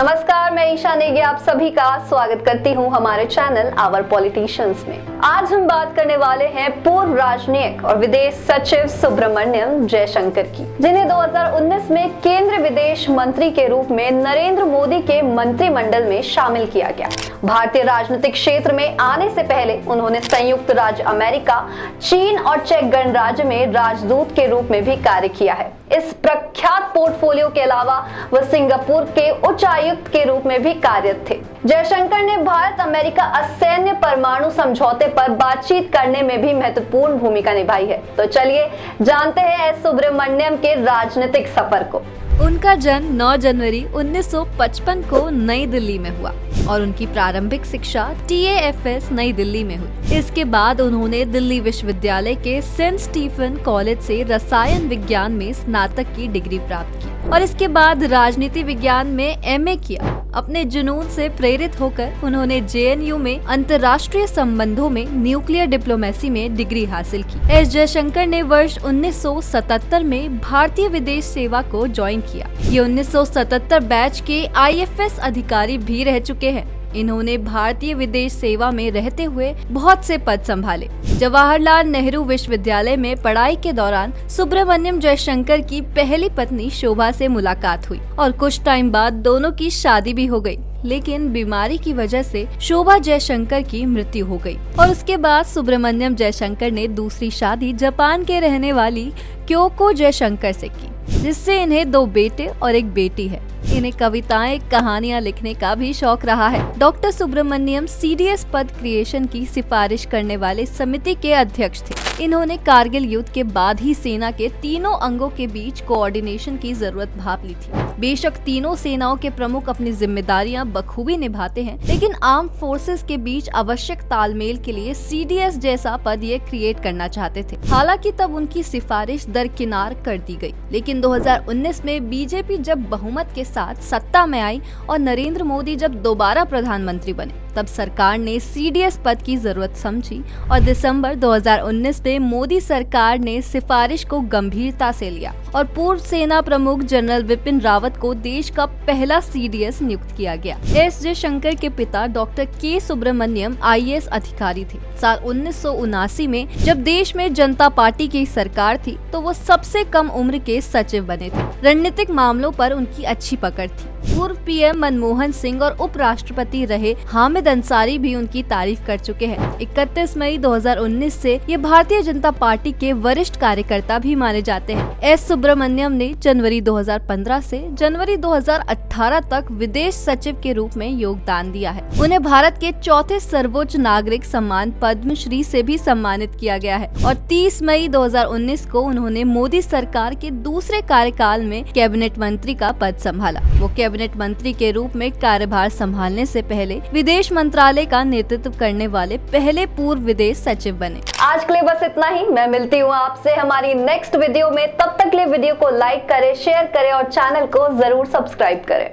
नमस्कार, मैं ईशा नेगी आप सभी का स्वागत करती हूं हमारे चैनल आवर पॉलिटिशियंस में। आज हम बात करने वाले हैं पूर्व राजनयिक और विदेश सचिव सुब्रमण्यम जयशंकर की, जिन्हें 2019 में केंद्रीय विदेश मंत्री के रूप में नरेंद्र मोदी के मंत्रिमंडल में शामिल किया गया। भारतीय राजनीतिक क्षेत्र में आने से पहले उन्होंने संयुक्त राज्य अमेरिका, चीन और चेक गणराज्य में राजदूत के रूप में भी कार्य किया है। इस प्रख्यात पोर्टफोलियो के अलावा वह सिंगापुर के उच्चायुक्त के रूप में भी कार्यरत थे। जयशंकर ने भारत अमेरिका असैन्य परमाणु समझौते पर बातचीत करने में भी महत्वपूर्ण भूमिका निभाई है। तो चलिए जानते हैं एस सुब्रमण्यम के राजनीतिक सफर को। उनका जन्म 9 जनवरी 1955 को नई दिल्ली में हुआ और उनकी प्रारंभिक शिक्षा TAFS नई दिल्ली में हुई। इसके बाद उन्होंने दिल्ली विश्वविद्यालय के सेंट स्टीफन कॉलेज से रसायन विज्ञान में स्नातक की डिग्री प्राप्त की और इसके बाद राजनीति विज्ञान में MA किया। अपने जुनून से प्रेरित होकर उन्होंने JNU में अंतर्राष्ट्रीय संबंधों में न्यूक्लियर डिप्लोमेसी में डिग्री हासिल की। एस जयशंकर ने वर्ष 1977 में भारतीय विदेश सेवा को ज्वाइन किया। ये 1977 बैच के IFS अधिकारी भी रह चुके हैं। इन्होंने भारतीय विदेश सेवा में रहते हुए बहुत से पद संभाले। जवाहरलाल नेहरू विश्वविद्यालय में पढ़ाई के दौरान सुब्रमण्यम जयशंकर की पहली पत्नी शोभा से मुलाकात हुई और कुछ टाइम बाद दोनों की शादी भी हो गई, लेकिन बीमारी की वजह से शोभा जयशंकर की मृत्यु हो गई और उसके बाद सुब्रमण्यम जयशंकर ने दूसरी शादी जापान के रहने वाली क्योको जयशंकर से की, जिससे इन्हें 2 बेटे और 1 बेटी है। इन्हें कविताएं, कहानियां लिखने का भी शौक रहा है। डॉक्टर सुब्रमण्यम CDS पद क्रिएशन की सिफारिश करने वाले समिति के अध्यक्ष थे। इन्होंने कारगिल युद्ध के बाद ही सेना के तीनों अंगों के बीच कोऑर्डिनेशन की जरूरत भाप ली थी। बेशक तीनों सेनाओं के प्रमुख अपनी जिम्मेदारियां बखूबी निभाते हैं, लेकिन आर्म फोर्सेस के बीच आवश्यक तालमेल के लिए CDS जैसा पद ये क्रिएट करना चाहते थे। हालांकि तब उनकी सिफारिश दरकिनार कर दी गई, लेकिन 2019 में बीजेपी जब बहुमत के साथ सत्ता में आई और नरेंद्र मोदी जब दोबारा प्रधानमंत्री बने, तब सरकार ने CDS पद की जरूरत समझी और दिसंबर 2019 में मोदी सरकार ने सिफारिश को गंभीरता से लिया और पूर्व सेना प्रमुख जनरल बिपिन रावत को देश का पहला CDS नियुक्त किया गया। एस जयशंकर के पिता डॉक्टर के सुब्रमण्यम IAS अधिकारी थे। साल 1979 में जब देश में जनता पार्टी की सरकार थी, तो वो सबसे कम उम्र के सचिव बने थे। रणनीतिक मामलों पर उनकी अच्छी पकड़ थी। पूर्व PM मनमोहन सिंह और उपराष्ट्रपति रहे हामिद अंसारी भी उनकी तारीफ कर चुके हैं। 31 मई 2019 से ये भारतीय जनता पार्टी के वरिष्ठ कार्यकर्ता भी माने जाते हैं। एस सुब्रमण्यम ने जनवरी 2015 से जनवरी 2018 तक विदेश सचिव के रूप में योगदान दिया है। उन्हें भारत के चौथे सर्वोच्च नागरिक सम्मान पद्मश्री से भी सम्मानित किया गया है और 30 मई 2019 को उन्होंने मोदी सरकार के दूसरे कार्यकाल में कैबिनेट मंत्री का पद संभाला। वो कैबिनेट मंत्री के रूप में कार्यभार संभालने से पहले विदेश मंत्रालय का नेतृत्व करने वाले पहले पूर्व विदेश सचिव बने। आज के लिए बस इतना ही। मैं मिलती हूँ आपसे हमारी नेक्स्ट वीडियो में। तब तक के लिए वीडियो को लाइक करें, शेयर करें और चैनल को जरूर सब्सक्राइब करें।